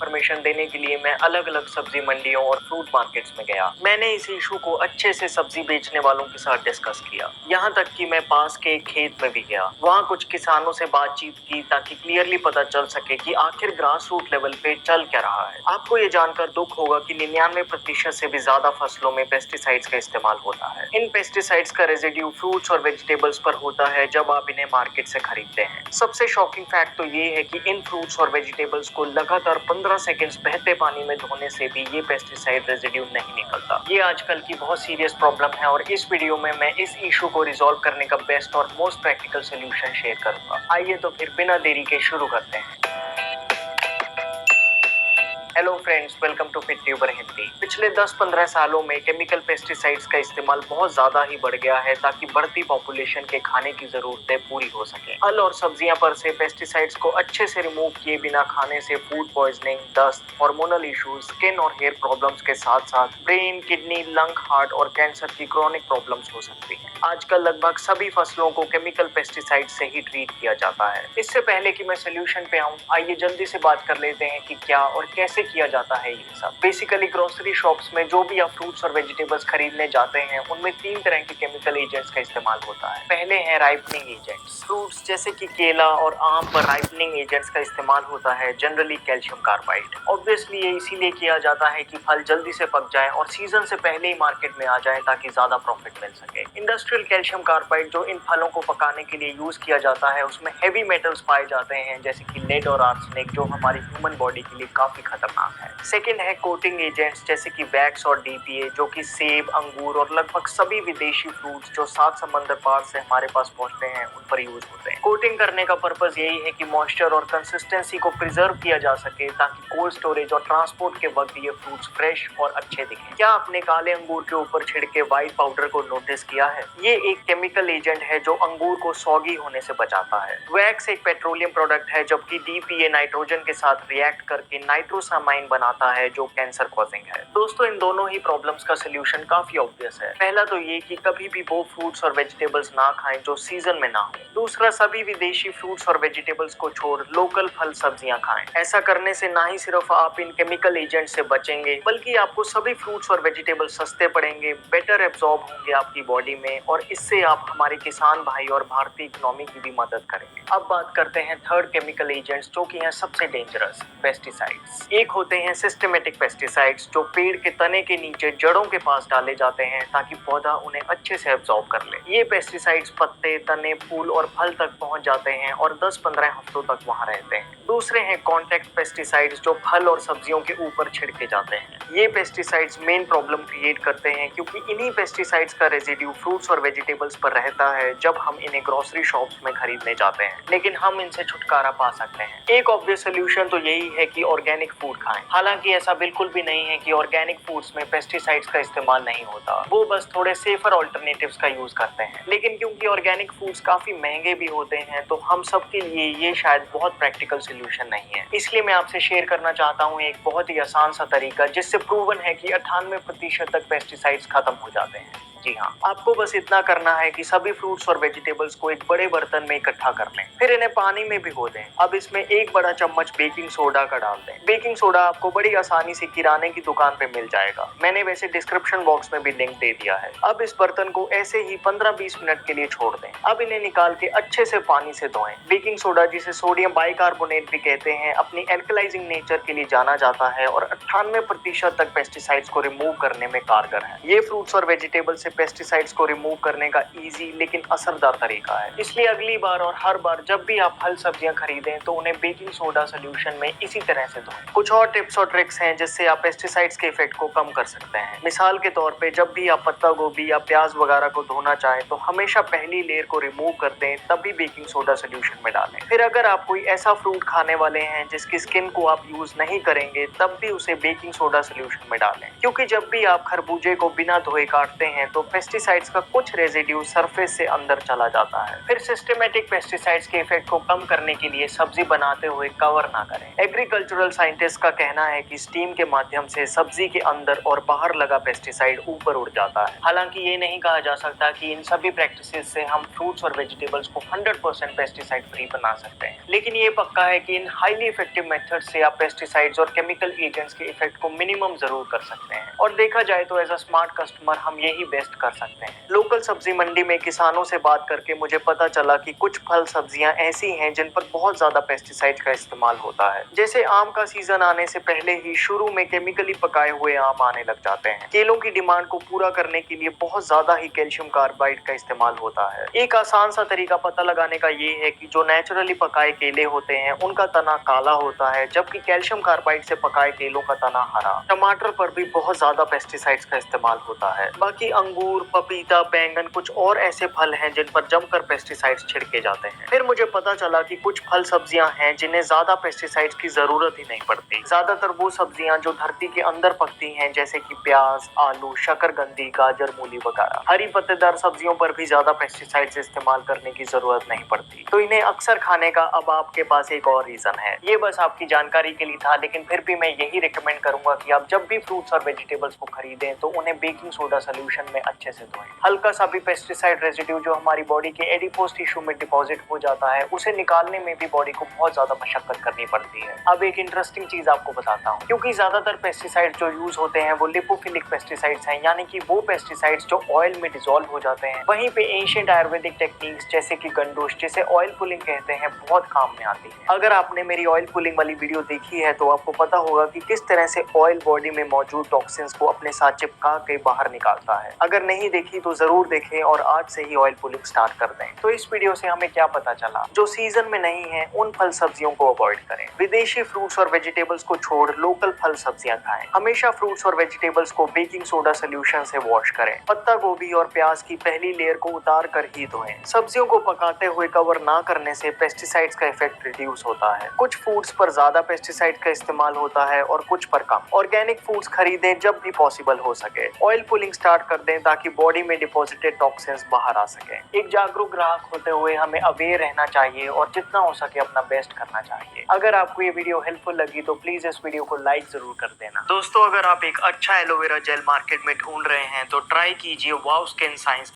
Information देने के लिए मैं अलग अलग सब्जी मंडियों और फ्रूट मार्केट्स में गया। मैंने इस इशू को अच्छे से सब्जी बेचने वालों के साथ डिस्कस किया, यहाँ तक कि मैं पास के एक खेत में भी गया। वहाँ कुछ किसानों से बातचीत की ताकि क्लियरली पता चल सके कि आखिर ग्रास रूट लेवल पे चल क्या रहा है। आपको ये जानकर दुख होगा कि 99% से भी ज्यादा फसलों में पेस्टिसाइड्स का इस्तेमाल होता है। इन पेस्टिसाइड्स का रेजिड्यू फ्रूट्स और वेजिटेबल्स पर होता है जब आप इन्हें मार्केट से खरीदते हैं। सबसे शॉकिंग फैक्ट तो ये है कि इन फ्रूट्स और वेजिटेबल्स को लगातार 15 सेकंड्स बहते पानी में धोने से भी ये पेस्टिसाइड रेजिड्यू नहीं निकलता। ये आजकल की बहुत सीरियस प्रॉब्लम है और इस वीडियो में मैं इस इशू को रिजॉल्व करने का बेस्ट और मोस्ट प्रैक्टिकल सोल्यूशन शेयर करूंगा। आइए तो फिर बिना देरी के शुरू करते हैं। Hello friends, welcome to Fit Tuber Hindi. पिछले 10-15 सालों में केमिकल पेस्टिसाइड्स का इस्तेमाल बहुत ज्यादा ही बढ़ गया है ताकि बढ़ती पॉपुलेशन के खाने की जरूरतें पूरी हो सके। फल और सब्जियां पर से पेस्टिसाइड्स को अच्छे से रिमूव किए बिना खाने से food poisoning, dust, hormonal issues, skin और हेयर प्रॉब्लम्स के साथ साथ ब्रेन, किडनी, लंग, हार्ट और कैंसर की क्रॉनिक प्रॉब्लम्स हो सकती है। आजकल लगभग सभी फसलों को केमिकल पेस्टिसाइड से ही ट्रीट किया जाता है। इससे पहले कि मैं सोल्यूशन पे आऊं, आइए जल्दी से बात कर लेते हैं कि क्या और कैसे किया जाता है ये सब। बेसिकली ग्रोसरी शॉप्स में जो भी आप फ्रूट्स और वेजिटेबल्स खरीदने जाते हैं उनमें 3 तरह के केमिकल एजेंट्स का इस्तेमाल होता है। पहले है राइपनिंग एजेंट्स। फ्रूट्स जैसे कि केला और आम पर राइपनिंग एजेंट्स का इस्तेमाल होता है, जनरली कैल्शियम कार्बाइड। ऑब्वियसली ये इसीलिए किया जाता है कि फल जल्दी से पक जाए और सीजन से पहले ही मार्केट में आ जाए ताकि ज्यादा प्रॉफिट मिल सके। इंडस्ट्रियल कैल्शियम कार्बाइड जो इन फलों को पकाने के लिए यूज किया जाता है उसमें हेवी मेटल्स पाए जाते हैं जैसे कि लेड और आर्सेनिक, जो हमारी ह्यूमन बॉडी के लिए काफी खतरनाक है। सेकेंड है कोटिंग एजेंट्स जैसे कि वैक्स और डीपीए, जो कि सेब, अंगूर और लगभग सभी विदेशी फ्रूट्स जो 7 समंदर पार से हमारे पास पहुंचते हैं उन पर यूज होते हैं। कोटिंग करने का पर्पस यही है कि मॉइस्चर और कंसिस्टेंसी को प्रिजर्व किया जा सके ताकि कोल्ड स्टोरेज और ट्रांसपोर्ट के वक्त ये फ्रूट्स फ्रेश और अच्छे दिखें। क्या आपने काले अंगूर के ऊपर छिड़के व्हाइट पाउडर को नोटिस किया है? ये एक केमिकल एजेंट है जो अंगूर को सॉगी होने से बचाता है। वैक्स एक पेट्रोलियम प्रोडक्ट है जबकि डीपीए नाइट्रोजन के साथ रिएक्ट करके नाइट्रोसामाइन बनाता है जो कैंसर कॉजिंग है। दोस्तों, इन दोनों ही प्रॉब्लम्स का सोल्यूशन काफी ऑब्वियस है। पहला तो ये कि कभी भी वो फ्रूट्स और वेजिटेबल्स ना खाएं जो सीजन में ना हो। दूसरा, सभी विदेशी फ्रूट्स और वेजिटेबल्स को छोड़ लोकल फल सब्जियां खाएं। ऐसा करने से ना ही सिर्फ आप इन केमिकल एजेंट से बचेंगे बल्कि आपको सभी फ्रूट्स और वेजिटेबल्स सस्ते पड़ेंगे, बेटर एब्जॉर्ब होंगे आपकी बॉडी में और इससे आप हमारे किसान भाई और भारतीय इकोनॉमी की भी मदद करेंगे। अब बात करते हैं थर्ड केमिकल एजेंट्स जो कि हैं सबसे डेंजरस, पेस्टिसाइड्स। एक होते हैं सिस्टेमेटिक पेस्टिसाइड्स जो पेड़ के तने के नीचे जड़ों के पास डाले जाते हैं ताकि पौधा उन्हें अच्छे से एब्जॉर्ब कर ले। ये पेस्टिसाइड्स पत्ते, तने, फूल और फल तक पहुंच जाते हैं और 10-15 हफ्तों तक वहां रहते हैं। दूसरे हैं कॉन्टैक्ट पेस्टिसाइड्स जो फल और सब्जियों के ऊपर छिड़के जाते हैं। ये पेस्टिसाइड्स मेन प्रॉब्लम क्रिएट करते हैं क्योंकि इन्हीं पेस्टिसाइड्स का रेजिड्यू फ्रूट्स और वेजिटेबल्स पर रहता है जब हम इन्हें ग्रोसरी शॉप्स में खरीदने जाते हैं, लेकिन हम इनसे छुटकारा पा सकते हैं। एक ऑब्वियस सोल्यूशन तो यही है कि ऑर्गेनिक फूड खाएं। हालांकि ऐसा बिल्कुल भी नहीं है कि ऑर्गेनिक फूड्स में पेस्टिसाइड्स का इस्तेमाल नहीं होता, वो बस थोड़े सेफर ऑल्टरनेटिव्स का यूज करते हैं। लेकिन क्योंकि ऑर्गेनिक फूड्स काफी महंगे भी होते हैं तो हम सबके लिए ये शायद बहुत प्रैक्टिकल सोल्यूशन नहीं है। इसलिए मैं आपसे शेयर करना चाहता हूँ एक बहुत ही आसान सा तरीका जिससे प्रूवन है कि 98% तक पेस्टिसाइड्स खत्म हो जाते हैं। जी हाँ, आपको बस इतना करना है कि सभी फ्रूट्स और वेजिटेबल्स को एक बड़े बर्तन में इकट्ठा कर लें, फिर इन्हें पानी में भिगो दें। अब इसमें 1 बड़ा चम्मच बेकिंग सोडा का डाल दें। बेकिंग सोडा आपको बड़ी आसानी से किराने की दुकान पे मिल जाएगा, मैंने वैसे डिस्क्रिप्शन बॉक्स में भी लिंक दे दिया है। अब इस बर्तन को ऐसे ही 15-20 मिनट के लिए छोड़ दें। अब इन्हें निकाल के अच्छे से पानी से धोएं। बेकिंग सोडा, जिसे सोडियम बाइकार्बोनेट भी कहते हैं, अपनी एल्कलाइजिंग नेचर के लिए जाना जाता है और 98% तक पेस्टिसाइड्स को रिमूव करने में कारगर है। ये फ्रूट्स और वेजिटेबल्स पेस्टिसाइड्स को रिमूव करने का इजी लेकिन असरदार तरीका है। इसलिए अगली बार और हर बार जब भी आप फल सब्जियां खरीदें तो उन्हें बेकिंग सोडा सॉल्यूशन में इसी तरह से धोएं। कुछ और टिप्स और ट्रिक्स हैं जिससे आप पेस्टिसाइड्स के इफेक्ट को कम कर सकते हैं। मिसाल के तौर पे जब भी आप पत्ता गोभी या प्याज वगैरह को धोना चाहें तो हमेशा पहली लेयर को रिमूव कर दें, तभी बेकिंग सोडा सॉल्यूशन में डालें। फिर अगर आप कोई ऐसा फ्रूट खाने वाले हैं जिसकी स्किन को आप यूज नहीं करेंगे तब भी उसे बेकिंग सोडा सॉल्यूशन में डालें, क्योंकि जब भी आप खरबूजे को बिना धोए काटते हैं तो तो पेस्टिसाइड्स का कुछ रेजिड्यू सरफेस से अंदर चला जाता है। फिर सिस्टेमेटिक पेस्टिसाइड्स के इफेक्ट को कम करने के लिए सब्जी बनाते हुए कवर ना करें। एग्रीकल्चरल साइंटिस्ट का कहना है कि स्टीम के माध्यम से सब्जी के अंदर और बाहर लगा पेस्टिसाइड ऊपर उड़ जाता है। हालांकि ये नहीं कहा जा सकता कि इन सभी प्रैक्टिसेस से हम फ्रूट्स और वेजिटेबल्स को 100% पेस्टिसाइड फ्री बना सकते हैं, लेकिन ये पक्का है कि इन हाईली इफेक्टिव मेथड से आप पेस्टिसाइड्स और केमिकल एजेंट्स के इफेक्ट को मिनिमम जरूर कर सकते हैं। और देखा जाए तो एज अ स्मार्ट कस्टमर हम यही बेस्ट कर सकते हैं। लोकल सब्जी मंडी में किसानों से बात करके मुझे पता चला कि कुछ फल सब्जियां ऐसी हैं जिन पर बहुत ज्यादा पेस्टिसाइड का इस्तेमाल होता है। जैसे आम का सीजन आने से पहले ही शुरू में केमिकली पकाए हुए आम आने लग जाते हैं। केलों की डिमांड को पूरा करने के लिए बहुत ज्यादा ही कैल्शियम कार्बाइड का इस्तेमाल होता है। एक आसान सा तरीका पता लगाने का ये है कि जो नेचुरली पकाए केले होते हैं उनका तना काला होता है, जबकि कैल्शियम कार्बाइड से पकाए केलों का तना हरा। टमाटर पर भी बहुत ज्यादा पेस्टिसाइड्स का इस्तेमाल होता है। बाकी अंगूर, पपीता, बैंगन कुछ और ऐसे फल हैं जिन पर जमकर पेस्टिसाइड्स छिड़के जाते हैं। फिर मुझे पता चला कि कुछ फल सब्जियां हैं जिन्हें ज्यादा पेस्टिसाइड्स की जरूरत ही नहीं पड़ती। ज्यादातर वो सब्जियां जो धरती के अंदर पकती हैं, जैसे कि प्याज, आलू, शकरकंदी, गाजर, मूली वगैरह। हरी पत्तेदार सब्जियों पर भी ज्यादा पेस्टिसाइड्स इस्तेमाल करने की जरूरत नहीं पड़ती, तो इन्हें अक्सर खाने का अब आपके पास एक और रीजन है। ये बस आपकी जानकारी के लिए था, लेकिन फिर भी मैं यही रिकमेंड करूंगा कि आप जब भी फ्रूट्स और वेजिटेबल्स को खरीदें तो उन्हें बेकिंग सोडा सोल्यूशन में अच्छे से धोएं। हल्का सा भी पेस्टिसाइड रेजिड्यू जो हमारी बॉडी के एडिपोज टिश्यू में डिपॉजिट हो जाता है, उसे निकालने में भी बॉडी को बहुत ज्यादा मशक्कत करनी पड़ती है। अब एक इंटरेस्टिंग चीज आपको बताता हूँ, क्योंकि ज्यादातर पेस्टिसाइड जो यूज होते हैं वो लिपोफिलिक पेस्टिसाइड्स हैं, यानी कि वो पेस्टिसाइड्स जो ऑयल में डिसॉल्व हो जाते हैं। वहीं पे एंशिएंट आयुर्वेदिक टेक्निक्स जैसे कि गंडोश, जिसे ऑयल पुलिंग कहते हैं, बहुत काम में आती है। अगर आपने मेरी ऑयल पुलिंग वाली वीडियो देखी है तो आपको पता होगा कि किस तरह से ऑयल बॉडी में मौजूद टॉक्सिन्स को अपने साथ चिपका के बाहर निकालता है। अगर नहीं देखी तो जरूर देखें और आज से ही ऑयल पुलिंग स्टार्ट कर दें। तो इस वीडियो से हमें क्या पता चला? जो सीजन में नहीं है उन फल सब्जियों को अवॉइड करें। विदेशी फ्रूट्स और वेजिटेबल्स को छोड़ लोकल फल सब्जियां खाएं। हमेशा फ्रूट्स और वेजिटेबल्स को बेकिंग सोडा सोल्यूशन से वॉश करें। पत्ता गोभी और प्याज की पहली लेयर को उतार कर ही धोएं। सब्जियों को पकाते हुए कवर ना करने से पेस्टिसाइड्स का इफेक्ट रिड्यूस होता है। कुछ फूड्स पर ज्यादा पेस्टिसाइड का इस्तेमाल होता है और कुछ पर कम। ऑर्गेनिक फूड्स खरीदें जब भी पॉसिबल हो सके। ऑयल पुलिंग स्टार्ट कर दें ताकि बॉडी में डिपॉजिटेड टॉक्सिन्स बाहर आ सके। एक जागरूक ग्राहक होते हुए हमें अवेयर रहना चाहिए और जितना हो सके अपना बेस्ट करना चाहिए। अगर आपको ये वीडियो हेल्पफुल लगी तो प्लीज इस वीडियो को लाइक जरूर कर देना। दोस्तों, अगर आप एक अच्छा एलोवेरा जेल मार्केट में ढूंढ रहे हैं तो ट्राई कीजिए वाव स्किन साइंस